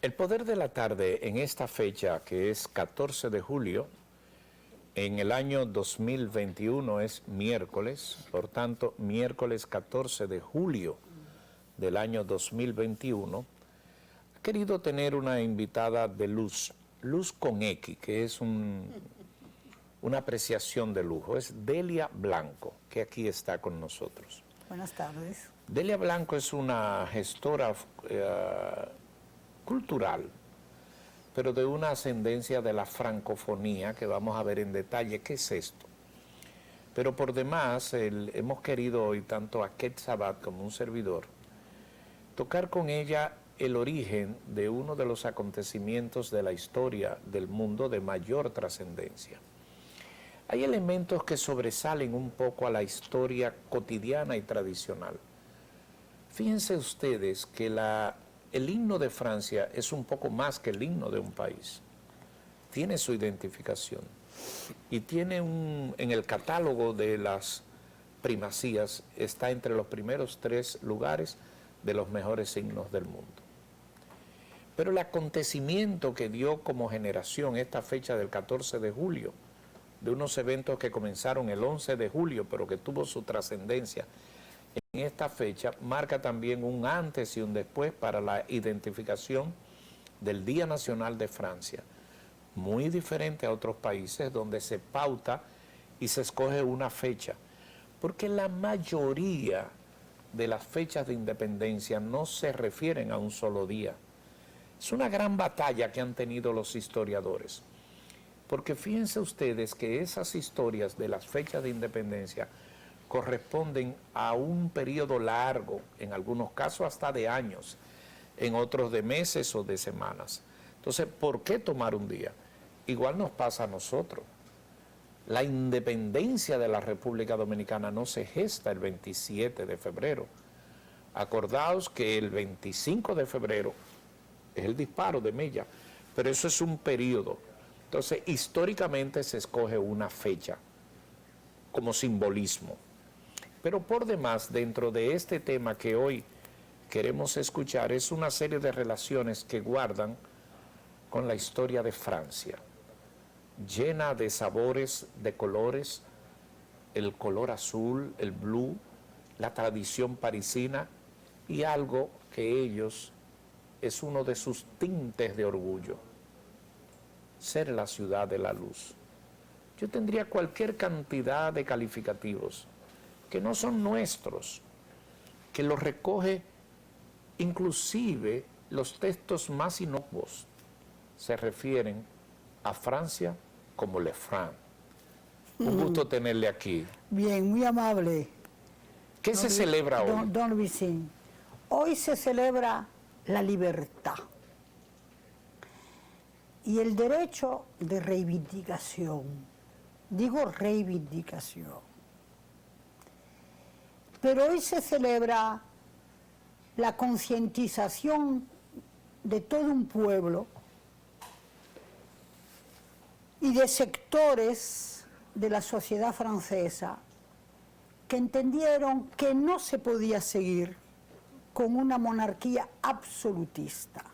El poder de la tarde en esta fecha, que es 14 de julio, en el año 2021 es miércoles, por tanto, miércoles 14 de julio del año 2021, ha querido tener una invitada de luz, luz con X, que es una apreciación de lujo. Es Delia Blanco, que aquí está con nosotros. Buenas tardes. Delia Blanco es una gestora cultural, pero de una ascendencia de la francofonía, que vamos a ver en detalle qué es esto. Pero por demás, hemos querido hoy, tanto a Ket Sabat como un servidor, tocar con ella el origen de uno de los acontecimientos de la historia del mundo de mayor trascendencia. Hay elementos que sobresalen un poco a la historia cotidiana y tradicional. Fíjense ustedes que el himno de Francia es un poco más que el himno de un país. Tiene su identificación y tiene en el catálogo de las primacías, está entre los primeros 3 lugares de los mejores himnos del mundo. Pero el acontecimiento que dio como generación esta fecha del 14 de julio, de unos eventos que comenzaron el 11 de julio, pero que tuvo su trascendencia en esta fecha, marca también un antes y un después para la identificación del Día Nacional de Francia, muy diferente a otros países donde se pauta y se escoge una fecha, porque la mayoría de las fechas de independencia no se refieren a un solo día. Es una gran batalla que han tenido los historiadores, porque fíjense ustedes que esas historias de las fechas de independencia corresponden a un periodo largo, en algunos casos hasta de años, en otros de meses o de semanas. Entonces, ¿por qué tomar un día? Igual nos pasa a nosotros. La independencia de la República Dominicana no se gesta el 27 de febrero. Acordaos que el 25 de febrero es el disparo de Mella, pero eso es un periodo. Entonces, históricamente se escoge una fecha como simbolismo. Pero por demás, dentro de este tema que hoy queremos escuchar, es una serie de relaciones que guardan con la historia de Francia, llena de sabores, de colores, el color azul, el blue, la tradición parisina y algo que ellos es uno de sus tintes de orgullo, ser la ciudad de la luz. Yo tendría cualquier cantidad de calificativos que no son nuestros, que los recoge inclusive los textos más inocuos, se refieren a Francia como Le France. Un gusto tenerle aquí. Bien, muy amable. ¿Qué se celebra hoy? Don Vicín, hoy se celebra la libertad y el derecho de reivindicación. Digo reivindicación. Pero hoy se celebra la concientización de todo un pueblo y de sectores de la sociedad francesa que entendieron que no se podía seguir con una monarquía absolutista.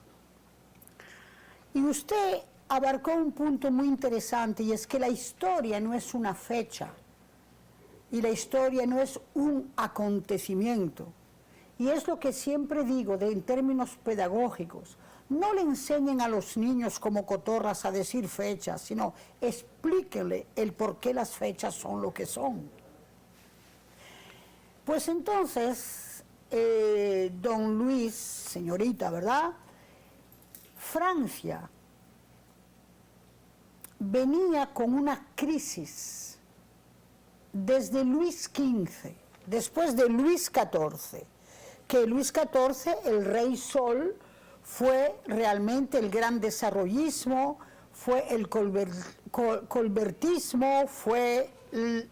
Y usted abarcó un punto muy interesante, y es que la historia no es una fecha, y la historia no es un acontecimiento. Y es lo que siempre digo en términos pedagógicos. No le enseñen a los niños como cotorras a decir fechas, sino explíquenle el por qué las fechas son lo que son. Pues entonces, don Luis, señorita, ¿verdad? Francia venía con una crisis desde Luis XV, después de Luis XIV, que Luis XIV, el rey Sol, fue realmente el gran desarrollismo, fue el colbertismo, fue el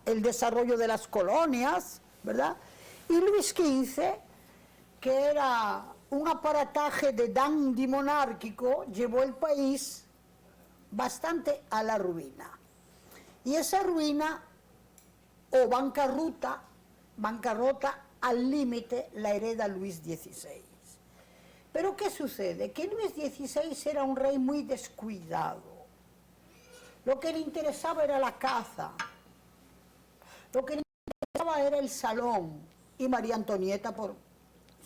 desarrollo de las colonias, ¿verdad? Y Luis XV, que era un aparataje de dandy monárquico, llevó el país bastante a la ruina. Y esa ruina o bancarrota al límite la hereda Luis XVI. Pero ¿qué sucede? Que Luis XVI era un rey muy descuidado. Lo que le interesaba era la caza. Lo que le interesaba era el salón. Y María Antonieta, por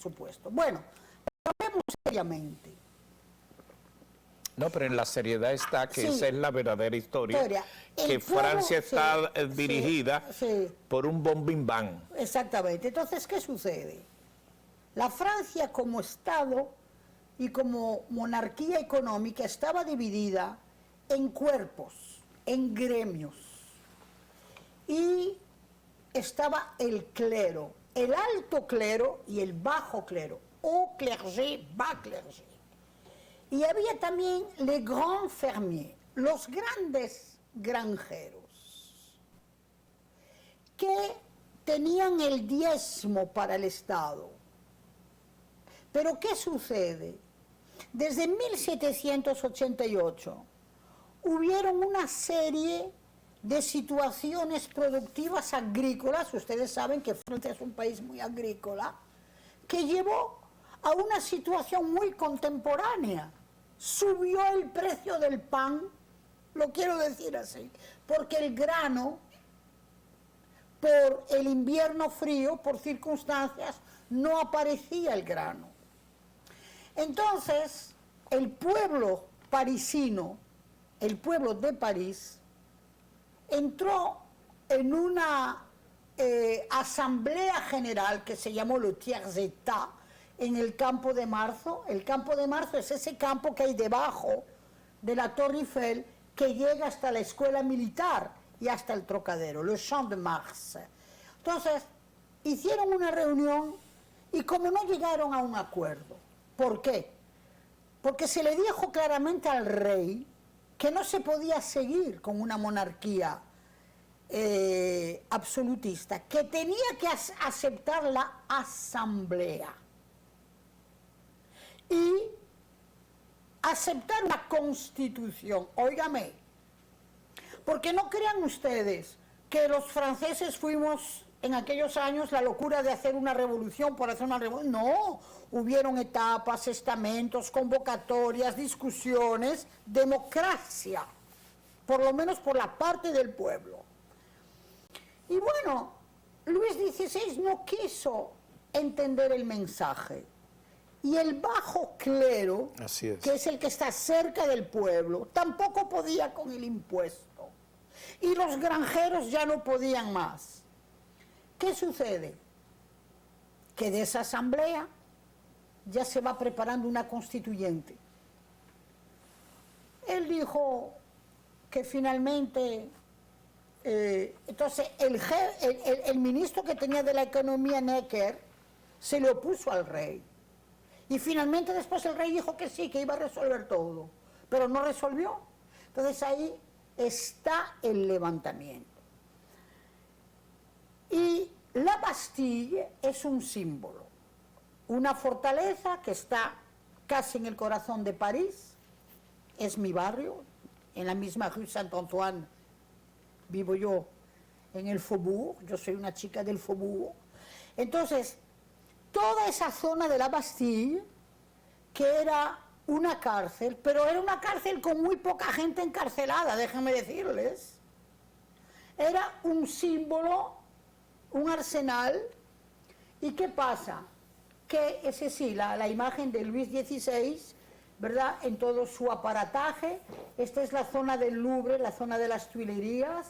supuesto. Bueno, hablemos seriamente. No, pero en la seriedad está que Sí. esa es la verdadera historia. El Que pueblo, Francia está sí, dirigida sí. por un bombimbán. Exactamente. Entonces, ¿qué sucede? La Francia como Estado y como monarquía económica estaba dividida en cuerpos, en gremios. Y estaba el clero, el alto clero y el bajo clero, haut clergé, bas clergé. Y había también les grands fermiers, los grandes granjeros, que tenían el diezmo para el Estado. Pero ¿qué sucede? Desde 1788 hubieron una serie de situaciones productivas agrícolas, ustedes saben que Francia es un país muy agrícola, que llevó a una situación muy contemporánea. Subió el precio del pan, lo quiero decir así, porque el grano, por el invierno frío, por circunstancias, no aparecía el grano. Entonces, el pueblo parisino, el pueblo de París, entró en una asamblea general que se llamó le Tiers-État en el Campo de Marzo. El Campo de Marzo es ese campo que hay debajo de la Torre Eiffel que llega hasta la escuela militar y hasta el Trocadero, le Champ de Mars. Entonces, hicieron una reunión y como no llegaron a un acuerdo. ¿Por qué? Porque se le dijo claramente al rey que no se podía seguir con una monarquía absolutista, que tenía que aceptar la asamblea y aceptar la constitución. Óigame, porque no crean ustedes que los franceses fuimos en aquellos años la locura de hacer una revolución por hacer una revolución. No, hubieron etapas, estamentos, convocatorias, discusiones, democracia, por lo menos por la parte del pueblo. Y bueno, Luis XVI no quiso entender el mensaje. Y el bajo clero, que es el que está cerca del pueblo, tampoco podía con el impuesto. Y los granjeros ya no podían más. ¿Qué sucede? Que de esa asamblea ya se va preparando una constituyente. Él dijo que finalmente, entonces el ministro que tenía de la economía, Necker, se le opuso al rey. Y finalmente después el rey dijo que sí, que iba a resolver todo, pero no resolvió. Entonces ahí está el levantamiento. Y la Bastille es un símbolo, una fortaleza que está casi en el corazón de París, es mi barrio, en la misma rue Saint-Antoine vivo yo, en el Faubourg, yo soy una chica del Faubourg. Entonces, toda esa zona de la Bastille, que era una cárcel, pero era una cárcel con muy poca gente encarcelada, déjenme decirles, era un símbolo, un arsenal. ¿Y qué pasa? Que ese sí, la imagen de Luis XVI, ¿verdad?, en todo su aparataje. Esta es la zona del Louvre, la zona de las Tuilerías.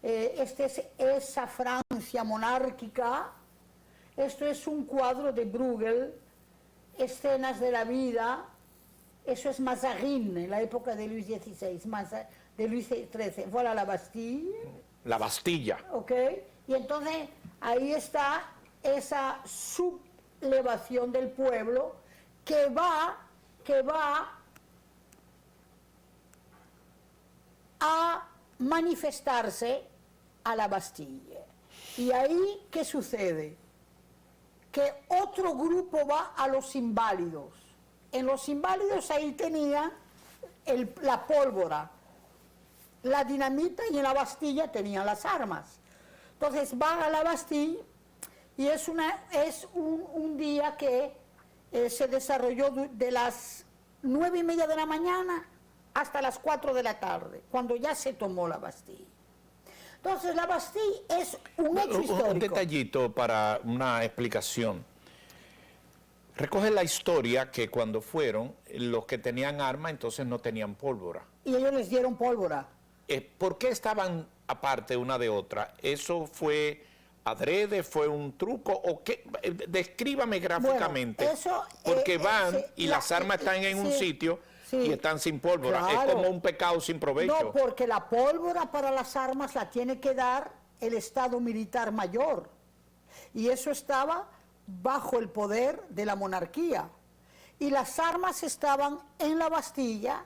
Esta es esa Francia monárquica. Esto es un cuadro de Bruegel, escenas de la vida. Eso es Mazarin, en la época de Luis XVI, de Luis XIII. Voilà la Bastille. La Bastilla. ¿Ok? Y entonces ahí está esa sublevación del pueblo que va a manifestarse a la Bastille. Y ahí, ¿qué sucede? Que otro grupo va a los inválidos. En los inválidos ahí tenían la pólvora, la dinamita, y en la Bastilla tenían las armas. Entonces van a la Bastille y es un día que se desarrolló de las 9:30 de la mañana hasta las 4 de la tarde, cuando ya se tomó la Bastilla. Entonces, la Bastilla es un hecho histórico. Un detallito para una explicación. Recoge la historia que cuando fueron, los que tenían armas entonces no tenían pólvora. Y ellos les dieron pólvora. ¿Por qué estaban aparte una de otra? ¿Eso fue adrede, fue un truco o qué? Descríbame gráficamente. Bueno, eso, porque van y las armas están en un sitio y están sin pólvora. Claro. Es como un pecado sin provecho. No, porque la pólvora para las armas la tiene que dar el Estado Militar Mayor. Y eso estaba bajo el poder de la monarquía. Y las armas estaban en la Bastilla,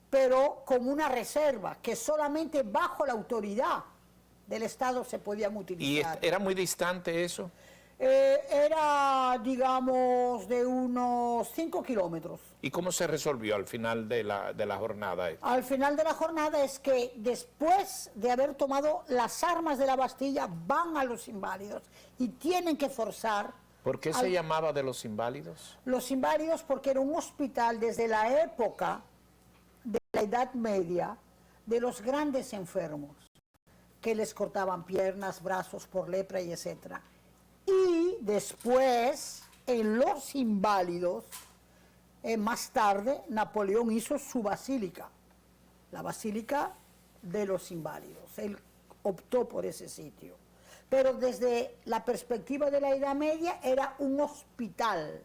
pero como una reserva, que solamente bajo la autoridad del Estado se podían utilizar. ¿Y era muy distante eso? Era, digamos, de unos 5 kilómetros. ¿Y cómo se resolvió al final de la jornada? Al final de la jornada es que después de haber tomado las armas de la Bastilla, van a los Inválidos y tienen que forzar. ¿Por qué se llamaba de los Inválidos? Los Inválidos porque era un hospital desde la época de la Edad Media de los grandes enfermos, que les cortaban piernas, brazos por lepra y etcétera. Y después, en los Inválidos, más tarde, Napoleón hizo su basílica, la Basílica de los Inválidos. Él optó por ese sitio. Pero desde la perspectiva de la Edad Media era un hospital.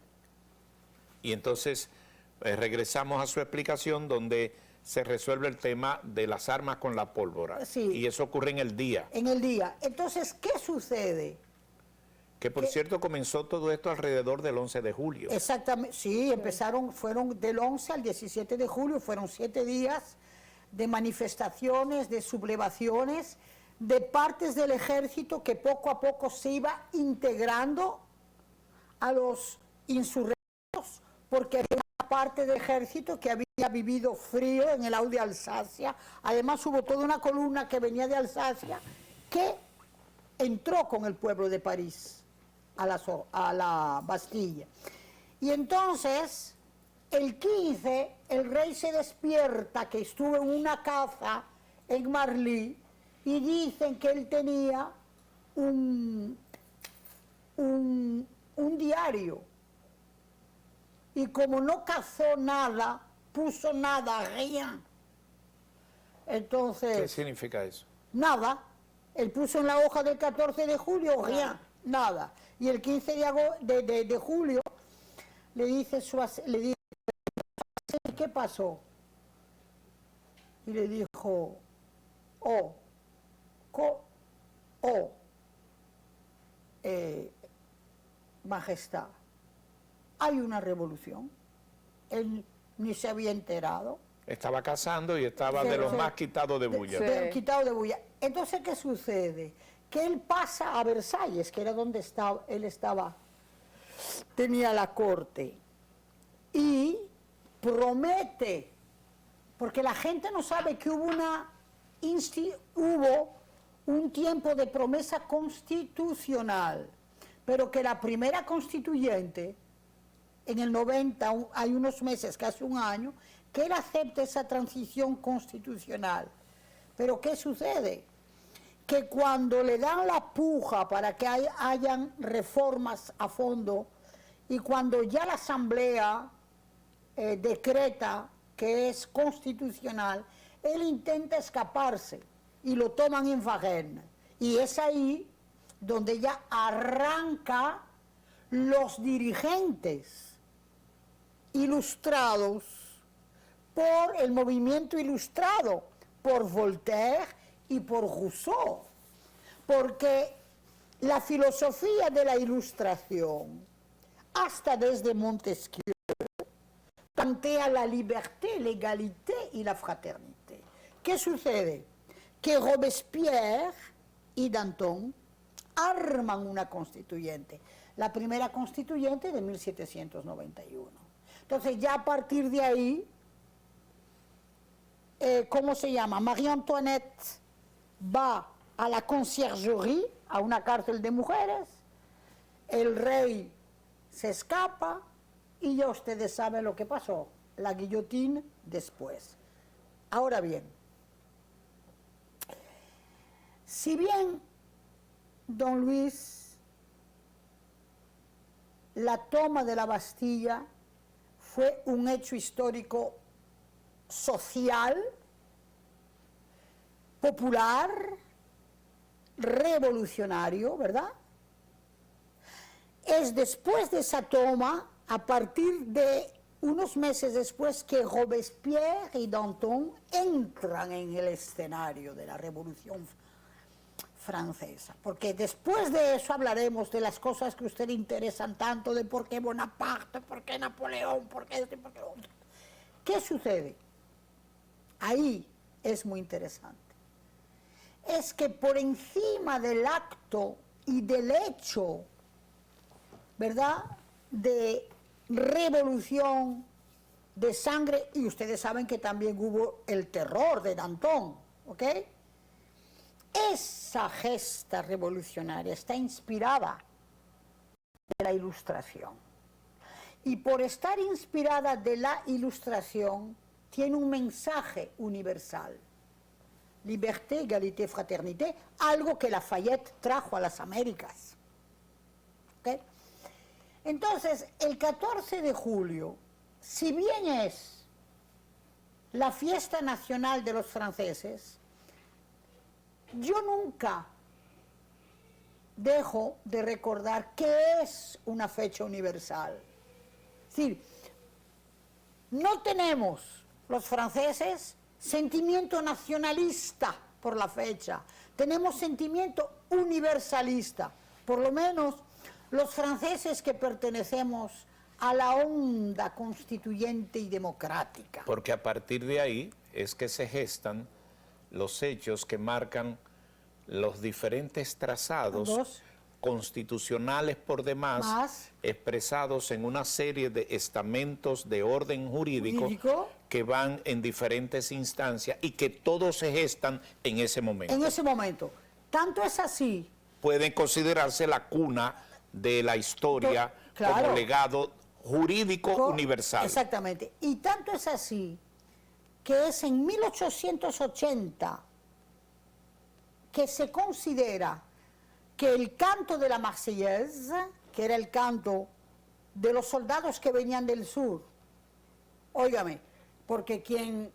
Y entonces regresamos a su explicación donde se resuelve el tema de las armas con la pólvora. Sí. Y eso ocurre en el día. En el día. Entonces, ¿qué sucede? Que por cierto comenzó todo esto alrededor del 11 de julio. Exactamente, sí, fueron del 11 al 17 de julio, fueron 7 días de manifestaciones, de sublevaciones, de partes del ejército que poco a poco se iba integrando a los insurrectos, porque había una parte del ejército que había vivido frío en el Au de Alsacia. Además hubo toda una columna que venía de Alsacia que entró con el pueblo de París a la Bastilla. Y entonces, el 15, el rey se despierta, que estuvo en una caza en Marly, y dicen que él tenía un diario. Y como no cazó nada, puso nada, rien. Entonces... ¿Qué significa eso? Nada. Él puso en la hoja del 14 de julio, rien, nada. Y el 15 de julio le dice, ¿qué pasó? Y le dijo, Majestad, hay una revolución. Él ni se había enterado. Estaba cazando y estaba de los más quitados de bulla. Quitado de bulla. Entonces, ¿qué sucede? Que él pasa a Versalles, que era donde él tenía la corte, y promete, porque la gente no sabe que hubo un tiempo de promesa constitucional, pero que la primera constituyente, en el 90, hay unos meses, casi un año, que él acepta esa transición constitucional. Pero ¿qué sucede? Que cuando le dan la puja para que hayan reformas a fondo y cuando ya la Asamblea decreta que es constitucional, él intenta escaparse y lo toman en Varennes. Y es ahí donde ya arranca los dirigentes ilustrados por el movimiento ilustrado, por Voltaire y por Rousseau, porque la filosofía de la Ilustración, hasta desde Montesquieu, plantea la liberté, l'égalité y la fraternité. ¿Qué sucede? Que Robespierre y Danton arman una constituyente, la primera constituyente de 1791. Entonces ya a partir de ahí, ¿cómo se llama? Marie Antoinette va a la conciergerie, a una cárcel de mujeres, el rey se escapa, Y ya ustedes saben lo que pasó, la guillotina después. Ahora bien, si bien don Luis, la toma de la Bastilla fue un hecho histórico social, popular, revolucionario, ¿verdad? Es después de esa toma, a partir de unos meses después, que Robespierre y Danton entran en el escenario de la Revolución Francesa. Porque después de eso hablaremos de las cosas que a usted le interesan tanto, de por qué Bonaparte, por qué Napoleón, por qué este, por qué otro. ¿Qué sucede? Ahí es muy interesante. Es que por encima del acto y del hecho, ¿verdad?, de revolución, de sangre, y ustedes saben que también hubo el terror de Danton, ¿ok? Esa gesta revolucionaria está inspirada de la Ilustración. Y por estar inspirada de la Ilustración, tiene un mensaje universal. Liberté, égalité, fraternité, algo que Lafayette trajo a las Américas. ¿Okay? Entonces, el 14 de julio, si bien es la fiesta nacional de los franceses, yo nunca dejo de recordar que es una fecha universal. Es decir, no tenemos los franceses sentimiento nacionalista por la fecha, tenemos sentimiento universalista, por lo menos los franceses que pertenecemos a la onda constituyente y democrática. Porque a partir de ahí es que se gestan los hechos que marcan los diferentes trazados constitucionales por demás, expresados en una serie de estamentos de orden jurídico que van en diferentes instancias y que todos se gestan en ese momento. En ese momento. Tanto es así. Pueden considerarse la cuna de la historia como legado jurídico universal. Exactamente. Y tanto es así que es en 1880 que se considera que el canto de la Marseillaise, que era el canto de los soldados que venían del sur, óigame, porque quien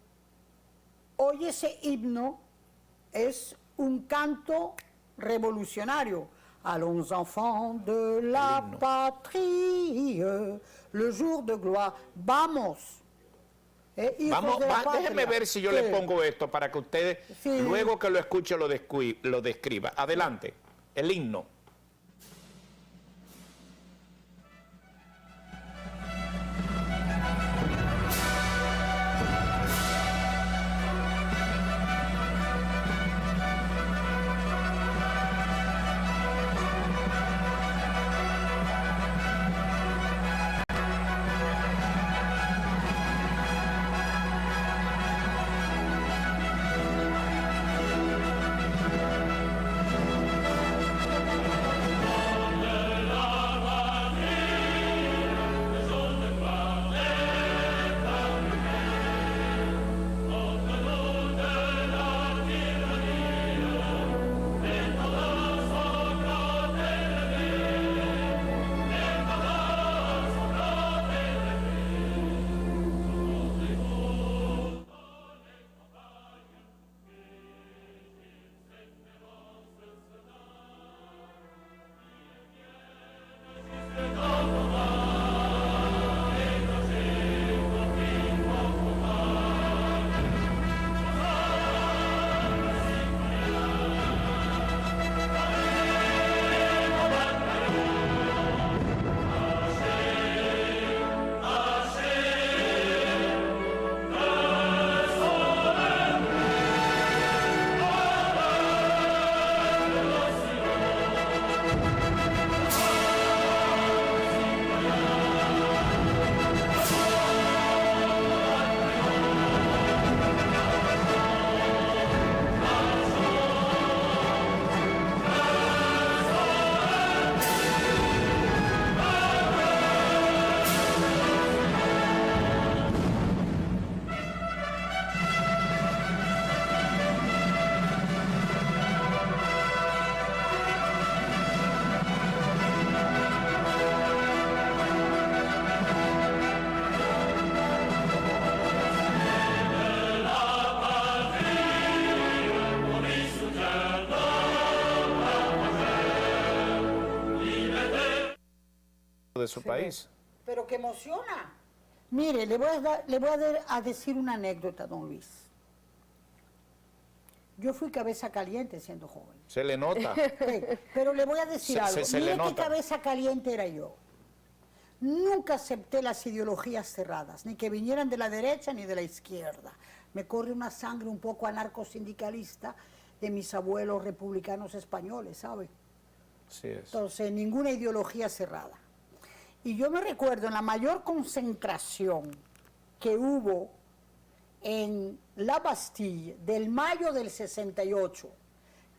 oye ese himno es un canto revolucionario. Allons enfants de la patrie, le jour de gloire. Vamos. Vamos, déjeme ver si yo le pongo esto para que ustedes, luego que lo escuche, lo describa. Adelante, el himno. de su país. Pero que emociona. Mire, le voy a decir una anécdota, don Luis. Yo fui cabeza caliente siendo joven. Se le nota. Sí, pero le voy a decir algo. Se le Mire qué nota. cabeza caliente era yo. Nunca acepté las ideologías cerradas, ni que vinieran de la derecha ni de la izquierda. Me corre una sangre un poco anarcosindicalista de mis abuelos republicanos españoles, ¿sabe? Así es. Entonces, ninguna ideología cerrada. Y yo me recuerdo en la mayor concentración que hubo en la Bastille del mayo del 68,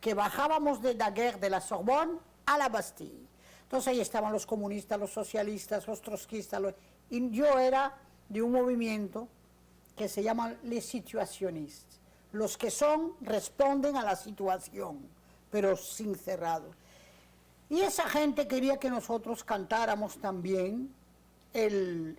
que bajábamos de Daguerre de la Sorbonne a la Bastille. Entonces ahí estaban los comunistas, los socialistas, los trotskistas, y yo era de un movimiento que se llama les situationistes. Los que responden a la situación, pero sin cerrado. Y esa gente quería que nosotros cantáramos también el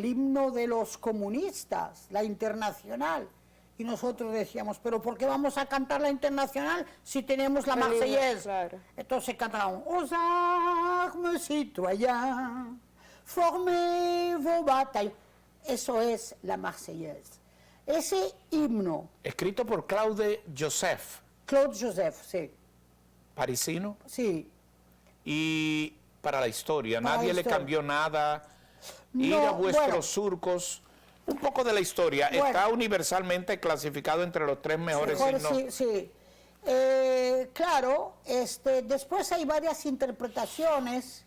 himno de los comunistas, la Internacional. Y nosotros decíamos, pero ¿por qué vamos a cantar la Internacional si tenemos la Marseillaise? Claro. Entonces cantábamos, aux armes citoyens, formez vos batailles. Eso es la Marseillaise. Ese himno. Escrito por Claude Joseph. Claude Joseph, sí. Parisino. Sí. Y para la historia, Para nadie la le historia. cambió nada. Ir No, a vuestros bueno. surcos. Un poco de la historia. Bueno. Está universalmente clasificado entre los 3 mejores Mejor, himnos. sí, sí. Claro, después hay varias interpretaciones.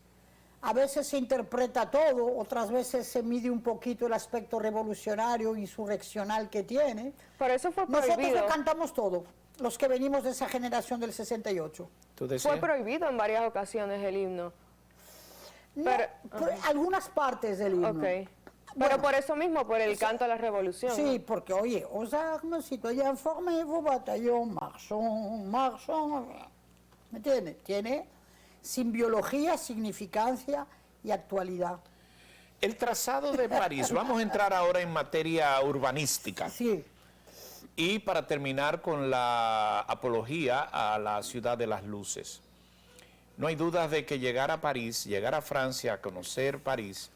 A veces se interpreta todo, otras veces se mide un poquito el aspecto revolucionario, insurreccional que tiene. Por eso fue Nosotros prohibido. lo cantamos todo, los que venimos de esa generación del 68. ¿Tú decías? Fue prohibido en varias ocasiones el himno. No, Pero- por algunas partes del himno. Ok. Pero Bueno, por eso mismo, por el canto a la revolución. sí, porque oye, aux armes citoyens, formez vos bataillons, marchons, marchons. ¿Me entiendes? Tiene simbiología, significancia y actualidad. El trazado de París. Vamos a entrar ahora en materia urbanística. Sí, Y para terminar con la apología a la ciudad de las luces. No hay dudas de que llegar a París, llegar a Francia, a conocer París,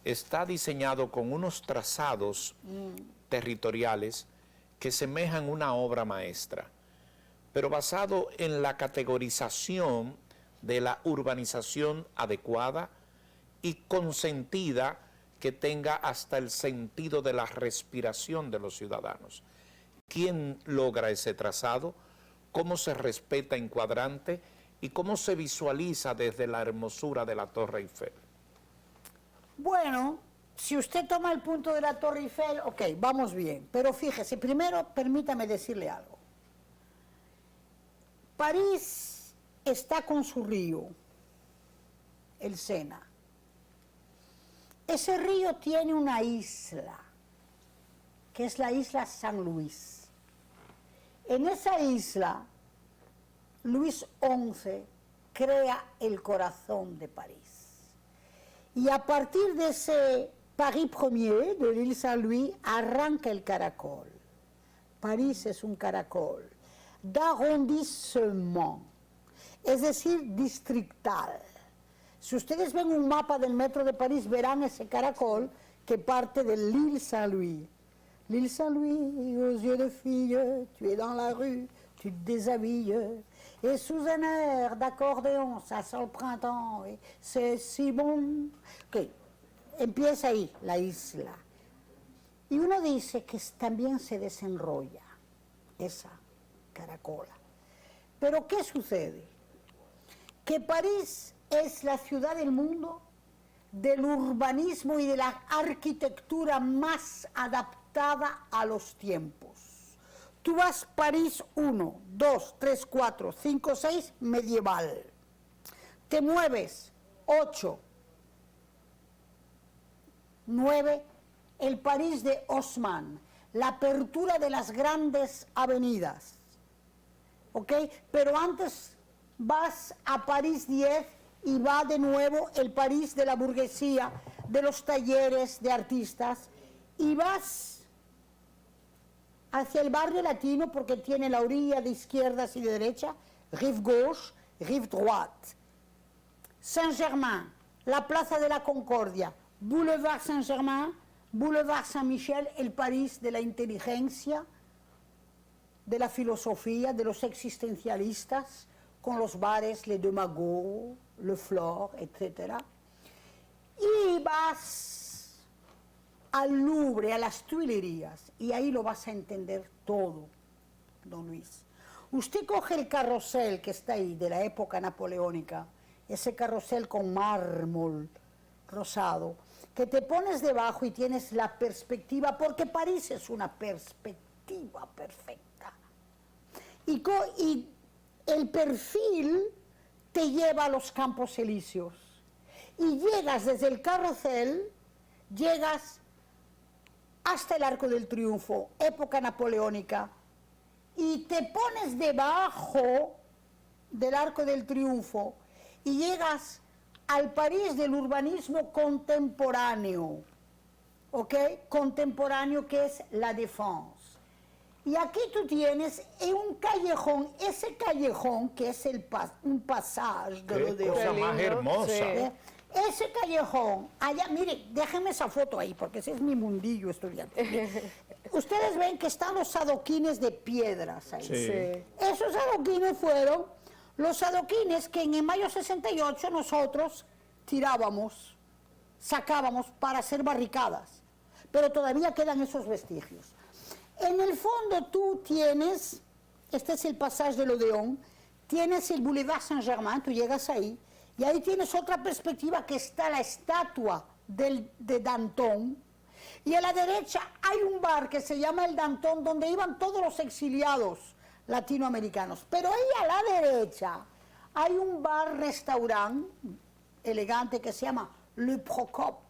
está diseñado con unos trazados territoriales que semejan una obra maestra, pero basado en la categorización de la urbanización adecuada y consentida que tenga hasta el sentido de la respiración de los ciudadanos. ¿Quién logra ese trazado? ¿Cómo se respeta en cuadrante? ¿Y cómo se visualiza desde la hermosura de la Torre Eiffel? bueno, si usted toma el punto de la Torre Eiffel, ok, vamos bien. Pero fíjese, primero permítame decirle algo. París está con su río, el Sena. Ese río tiene una isla, que es la isla San Luis. En esa isla, Luis XI crea el corazón de París. Y a partir de ese Paris Premier, de l'île Saint-Louis, arranca el caracol. París es un caracol d'arrondissement, es decir, distrital. Si ustedes ven un mapa del metro de París, verán ese caracol que parte de l'île Saint-Louis. L'île Saint-Louis, aux yeux de fille, tu es dans la rue, tu te déshabilles. Et sous un air d'accordéon, ça sent le printemps, et c'est si bon. Ok, empieza ahí la isla. Y uno dice que también se desenrolla esa caracola. Pero ¿qué sucede? Que París es la ciudad del mundo del urbanismo y de la arquitectura más adaptada a los tiempos. Tú vas París 1, 2, 3, 4, 5, 6, medieval. Te mueves 8, 9, el París de Haussmann, la apertura de las grandes avenidas. ¿Ok? Pero antes vas a París 10 y va de nuevo el París de la burguesía, de los talleres de artistas, y vas hacia el barrio latino porque tiene la orilla de izquierdas y de derecha, rive gauche, rive droite. Saint-Germain, la Plaza de la Concordia, Boulevard Saint-Germain, Boulevard Saint-Michel, el París de la inteligencia, de la filosofía, de los existencialistas, con los bares Le Demagogue, Le Flore, etc. Y vas al Louvre, a las Tuilerías, y ahí lo vas a entender todo, don Luis. Usted coge el carrusel que está ahí, de la época napoleónica, ese carrusel con mármol rosado, que te pones debajo y tienes la perspectiva, porque París es una perspectiva perfecta. Y el perfil te lleva a los Campos Elíseos. Y llegas desde el carrusel, llegas hasta el Arco del Triunfo, época napoleónica, y te pones debajo del Arco del Triunfo y llegas al París del urbanismo contemporáneo, ¿ok? Contemporáneo, que es la Défense. Y aquí tú tienes en un callejón, ese callejón que es un pasaje de lo de Qué cosa más hermosa. Sí. Ese callejón, allá, mire, déjenme esa foto ahí, porque ese es mi mundillo estudiante. Ustedes ven que están los adoquines de piedras ahí. Sí. Sí. Esos adoquines fueron los adoquines que en mayo 68 nosotros tirábamos, sacábamos para hacer barricadas. Pero todavía quedan esos vestigios. En el fondo tú tienes, este es el pasaje de l'Odéon, tienes el Boulevard Saint-Germain, tú llegas ahí, y ahí tienes otra perspectiva que está la estatua de Danton, y a la derecha hay un bar que se llama el Danton, donde iban todos los exiliados latinoamericanos. Pero ahí a la derecha hay un bar-restaurant elegante que se llama Le Procope,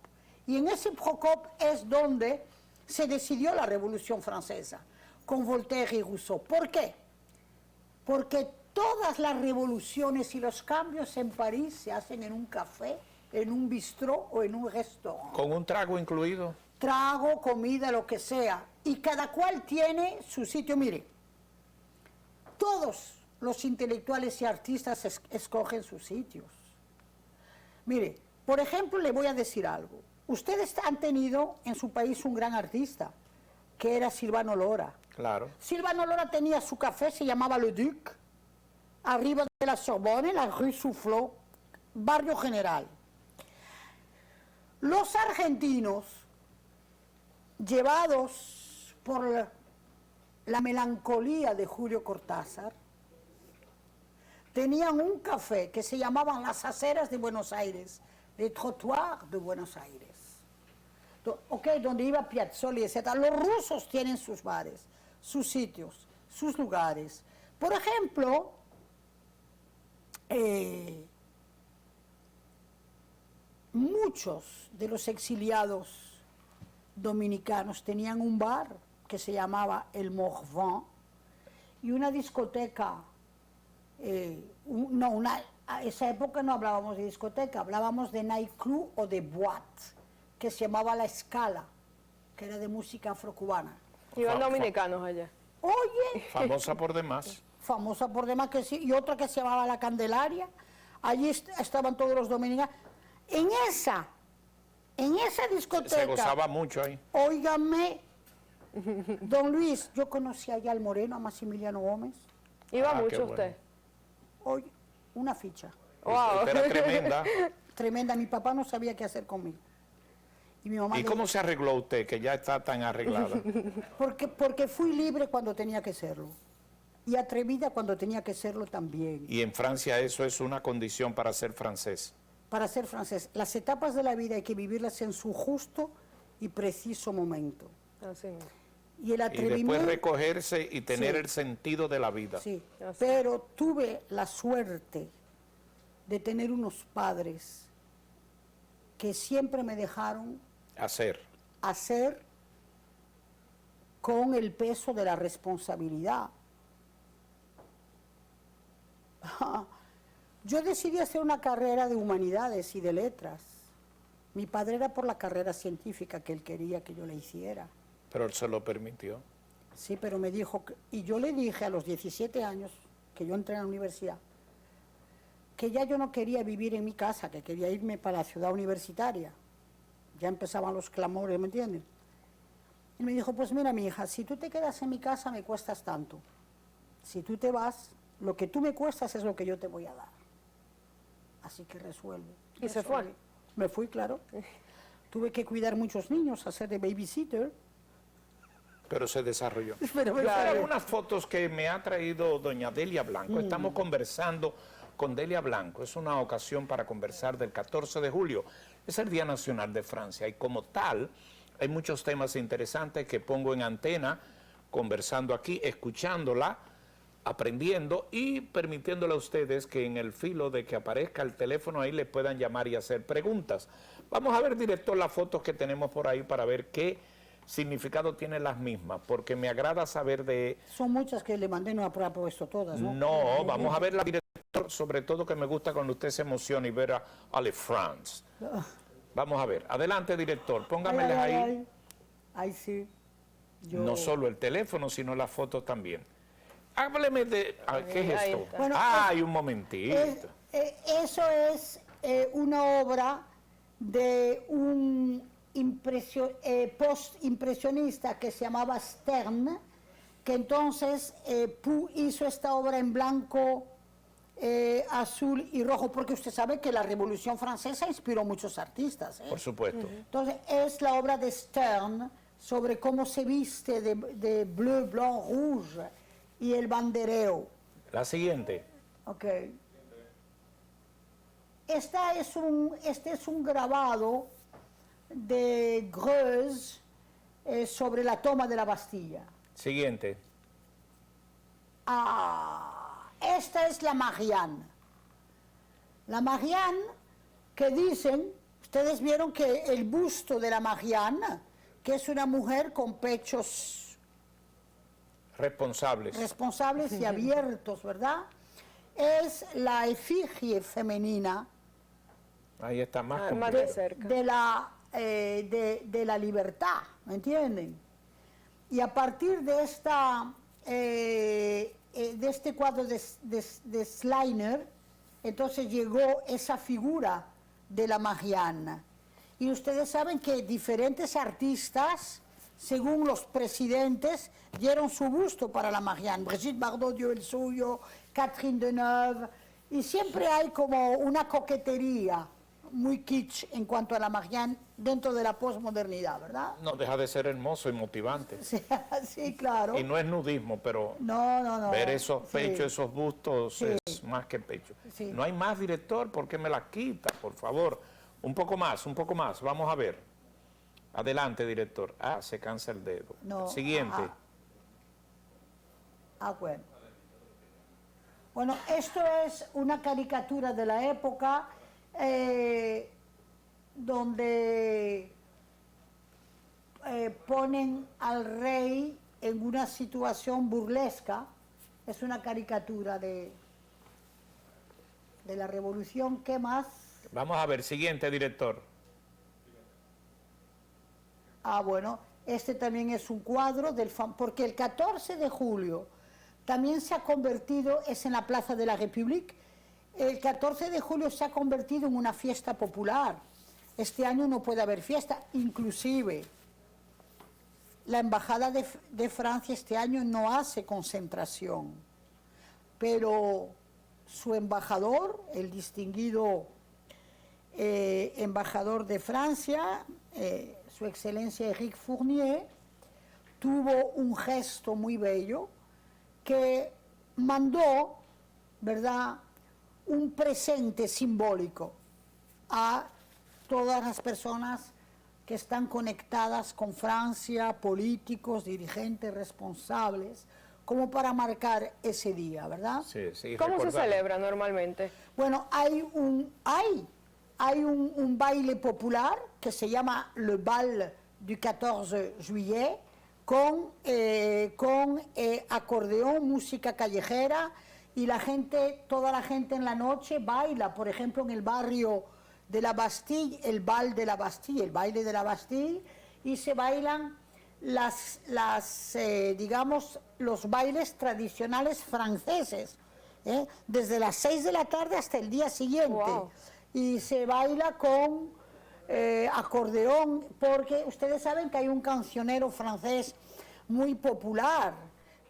y en ese Procope es donde se decidió la Revolución Francesa, con Voltaire y Rousseau. ¿Por qué? Porque todas las revoluciones y los cambios en París se hacen en un café, en un bistró o en un restaurante. Con un trago incluido. Trago, comida, lo que sea. Y cada cual tiene su sitio. Mire, todos los intelectuales y artistas escogen sus sitios. Mire, por ejemplo, le voy a decir algo. Ustedes han tenido en su país un gran artista, que era Silvano Lora. Claro. Silvano Lora tenía su café, se llamaba Le Duc, arriba de la Sorbonne, la Rue Soufflot, barrio general. Los argentinos, llevados por la melancolía de Julio Cortázar, tenían un café que se llamaban Las Aceras de Buenos Aires, Les Trottoirs de Buenos Aires, donde iba Piazzoli, etc. Los rusos tienen sus bares, sus sitios, sus lugares. Por ejemplo, muchos de los exiliados dominicanos tenían un bar que se llamaba el Morvan y una discoteca, a esa época no hablábamos de discoteca, hablábamos de nightclub o de boîte, que se llamaba La Escala, que era de música afrocubana. Iban dominicanos allá. Oye, Famosa por demás. famosa por demás que sí, y otra que se llamaba La Candelaria, allí estaban todos los dominicanos. En esa discoteca, Se gozaba mucho ahí. óigame, don Luis, yo conocí allá al Moreno, a Maximiliano Gómez, Iba Ah, qué mucho bueno. usted. oye, una ficha Wow. Usted era tremenda. tremenda, mi papá no sabía qué hacer conmigo. Y mi mamá ¿Y le- cómo se arregló usted, que ya está tan arreglada? porque fui libre cuando tenía que serlo, y atrevida cuando tenía que serlo también. Y en Francia eso es una condición para ser francés. Para ser francés, las etapas de la vida hay que vivirlas en su justo y preciso momento. Así mismo. Y el Y atrevimiento... después recogerse y tener Sí. el sentido de la vida. Sí, Así. pero tuve la suerte de tener unos padres que siempre me dejaron Hacer. hacer con el peso de la responsabilidad. Yo decidí hacer una carrera de humanidades y de letras. Mi padre era por la carrera científica que él quería que yo la hiciera. Pero él se lo permitió. Sí, pero me dijo, y yo le dije a los 17 años que yo entré a la universidad, que ya yo no quería vivir en mi casa, que quería irme para la ciudad universitaria. Ya empezaban los clamores, ¿me entiendes? Y me dijo, pues mira, mi hija, si tú te quedas en mi casa me cuestas tanto. Si tú te vas, lo que tú me cuestas es lo que yo te voy a dar. Así que resuelve. ¿Y se fue? Me fui, claro. Tuve que cuidar muchos niños, hacer de babysitter. Pero se desarrolló. Pero me Claro, fue. algunas fotos que me ha traído doña Delia Blanco. Estamos conversando con Delia Blanco. Es una ocasión para conversar del 14 de julio. Es el Día Nacional de Francia y como tal hay muchos temas interesantes que pongo en antena, conversando aquí, escuchándola, aprendiendo y permitiéndole a ustedes que en el filo de que aparezca el teléfono ahí le puedan llamar y hacer preguntas. Vamos a ver, director, las fotos que tenemos por ahí para ver qué significado tienen las mismas, porque me agrada saber de... Son muchas que le mandé, no ha puesto todas, ¿no? No, vamos a ver la director, sobre todo que me gusta cuando usted se emociona y ver a Ale France. Vamos a ver, adelante director, póngameles ahí, Ahí sí. Yo- no solo el teléfono, sino las fotos también. Hábleme de... ¿Qué es Ahí esto? está. Bueno, Hay un momentito. Eso es una obra de un post-impresionista que se llamaba Stern, que entonces hizo esta obra en blanco, azul y rojo, porque usted sabe que la Revolución Francesa inspiró a muchos artistas. Por supuesto. Entonces es la obra de Stern sobre cómo se viste de bleu, blanc, rouge y el bandereo. La siguiente. Ok. Este es un grabado de Greuze sobre la toma de la Bastilla. Siguiente. Esta es la Marianne. La Marianne que dicen, ustedes vieron que el busto de la Marianne, que es una mujer con pechos Responsables. responsables y abiertos, ¿verdad? Es la efigie femenina Ahí está más Más complicado. de cerca. de la libertad, ¿me entienden? Y a partir de este cuadro de Schleiner, entonces llegó esa figura de la Marianne. Y ustedes saben que diferentes artistas, según los presidentes, dieron su busto para la Marianne. Brigitte Bardot dio el suyo, Catherine Deneuve, y siempre hay como una coquetería muy kitsch en cuanto a la Marianne dentro de la posmodernidad, ¿verdad? No deja de ser hermoso y motivante. Sí, sí, claro. Y no es nudismo, pero No. ver esos Sí. pechos, esos bustos Sí. es más que pecho. Sí. No hay más, director, ¿por qué me la quita? Por favor, un poco más, vamos a ver. Adelante, director. Se cansa el dedo. No, Siguiente. Bueno. Bueno, esto es una caricatura de la época donde ponen al rey en una situación burlesca. Es una caricatura de la revolución. ¿Qué más? Vamos a ver, siguiente, director. Bueno, este también es un cuadro porque el 14 de julio también se ha convertido, es en la Plaza de la République, el 14 de julio se ha convertido en una fiesta popular. Este año no puede haber fiesta, inclusive la Embajada de Francia este año no hace concentración, pero su embajador, el distinguido embajador de Francia, su excelencia Éric Fournier, tuvo un gesto muy bello que mandó, ¿verdad?, un presente simbólico a todas las personas que están conectadas con Francia, políticos, dirigentes, responsables, como para marcar ese día, ¿verdad? Sí, sí, ¿Cómo se recordar. celebra normalmente? Bueno, hay un baile popular que se llama le bal du 14 juillet con acordeón, música callejera y toda la gente en la noche baila, por ejemplo, en el barrio de la Bastille, el bal de la Bastille, el baile de la Bastille, y se bailan digamos, los bailes tradicionales franceses. desde las 6 de la tarde hasta el día siguiente. Wow. Y se baila con acordeón, porque ustedes saben que hay un cancionero francés muy popular,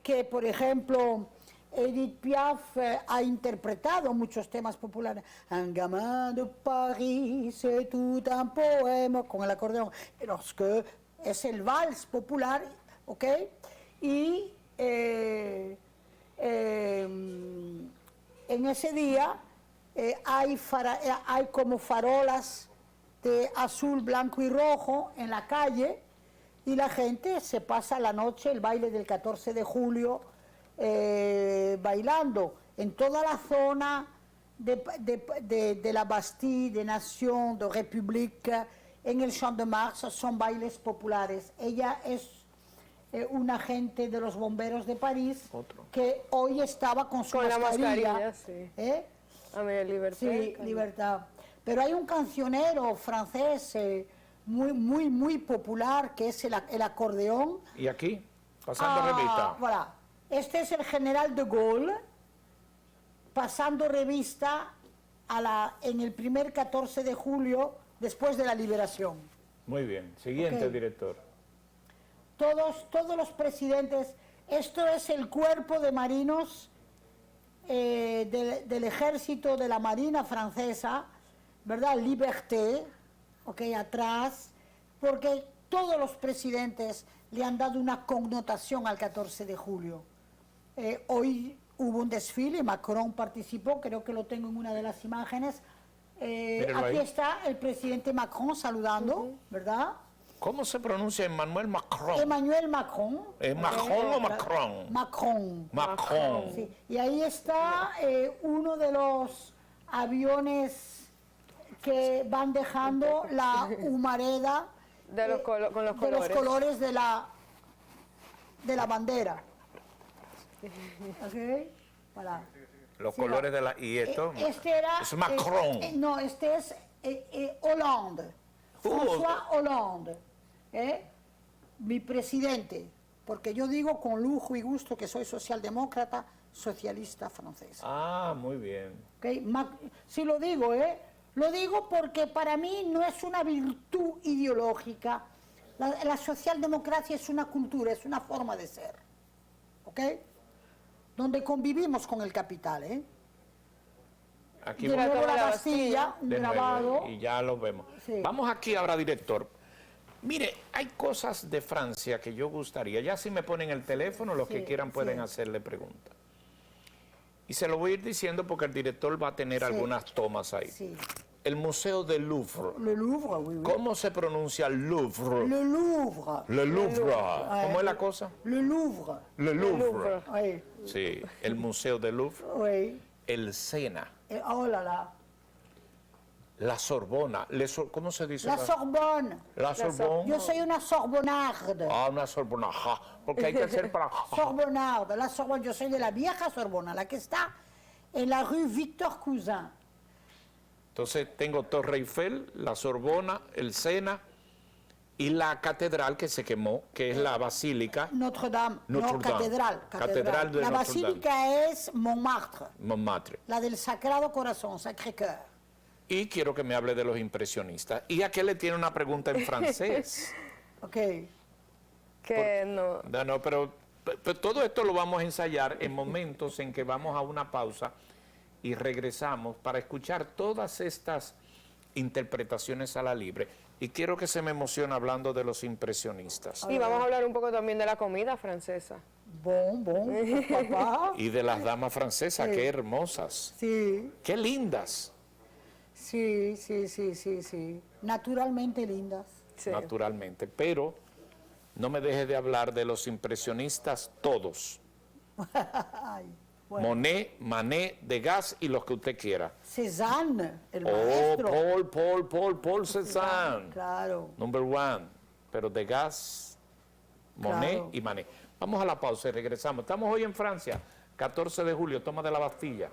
que por ejemplo Edith Piaf ha interpretado muchos temas populares. Un gamin de Paris, c'est tout un poème, con el acordeón. Lorsque es el vals popular, ¿ok? Y en ese día hay como farolas de azul, blanco y rojo en la calle, y la gente se pasa la noche, el baile del 14 de julio, bailando en toda la zona de la Bastille, de Nation, de République, en el Champ de Mars. Son bailes populares. Ella es un agente de los bomberos de París, que hoy estaba con su Con la mascarilla. mascarilla, sí. ¿Eh? A ver, libertad. Sí, libertad. Pero hay un cancionero francés muy popular, que es el acordeón. Y aquí, pasando revista. Voilà. Este es el general de Gaulle, pasando revista en el primer 14 de julio, después de la liberación. Muy bien. Siguiente, Ok. director. Todos los presidentes, esto es el cuerpo de marinos del ejército, de la marina francesa, ¿verdad? Liberté, ok, atrás, porque todos los presidentes le han dado una connotación al 14 de julio. Hoy hubo un desfile, Macron participó, creo que lo tengo en una de las imágenes. Mírenlo Aquí ahí. está el presidente Macron saludando, ¿verdad? ¿Cómo se pronuncia Emmanuel Macron? Emmanuel Macron. ¿Es Macron o Macron? Macron. Macron. Sí. Y ahí está uno de los aviones que van dejando la humareda De los con los de los colores. colores de la bandera. ¿Ok? Voilà. Los Sí, colores de la... ¿Y esto? Este era... Es Macron. no, este es Hollande. François Hollande. Mi presidente. Porque yo digo con lujo y gusto que soy socialdemócrata, socialista francesa. Ah, muy bien. ¿Ok? Sí lo digo, Lo digo porque para mí no es una virtud ideológica. La socialdemocracia es una cultura, es una forma de ser. ¿Ok? Donde convivimos con el capital, Aquí De vamos nuevo toma la la Bastilla, un de nuevo, grabado. y ya lo vemos. Sí. Vamos aquí ahora, director. Mire, hay cosas de Francia que yo gustaría. Ya si me ponen el teléfono, los que Sí, quieran pueden sí. hacerle preguntas. Y se lo voy a ir diciendo porque el director va a tener Sí. algunas tomas ahí. Sí. El Museo del Louvre. Le Louvre, oui, oui. ¿Cómo se pronuncia Louvre? Le Louvre. Le Louvre. ¿Cómo es la cosa? Le Louvre. Le Louvre. Oui, Sí, el Museo del Louvre. oui. El Sena. Oh là là. La Sorbona. ¿Cómo se dice? La Sorbonne. La Sorbonne. Yo soy una sorbonarde. Ah, una Sorbona. Ja, porque hay que hacer para... Sorbonarde. La Sorbonne, yo soy de la vieja Sorbona, la que está en la rue Victor Cousin. Entonces tengo Torre Eiffel, la Sorbona, el Sena y la catedral que se quemó, que es la Basílica Notre-Dame. No, Notre-Dame. catedral. Catedral de la Notre-Dame. basílica es Montmartre, Montmartre. la del Sagrado Corazón, Sacré-Cœur. Y quiero que me hable de los impresionistas. Y a qué le tiene una pregunta en francés. Ok. Que no. No, pero todo esto lo vamos a ensayar en momentos en que vamos a una pausa y regresamos para escuchar todas estas interpretaciones a la libre. Y quiero que se me emocione hablando de los impresionistas Y vamos a hablar un poco también de la comida francesa. Bon, papá. y de las damas francesas, qué hermosas, Sí, qué lindas, sí. Naturalmente lindas. Sí. naturalmente. Pero no me deje de hablar de los impresionistas todos. Ay, bueno. Monet, Manet, Degas y los que usted quiera. Cézanne, el Oh, maestro. Paul Cézanne. Claro. Number one. Pero Degas, Monet Claro. y Manet. Vamos a la pausa y regresamos. Estamos hoy en Francia, 14 de julio, toma de la Bastilla.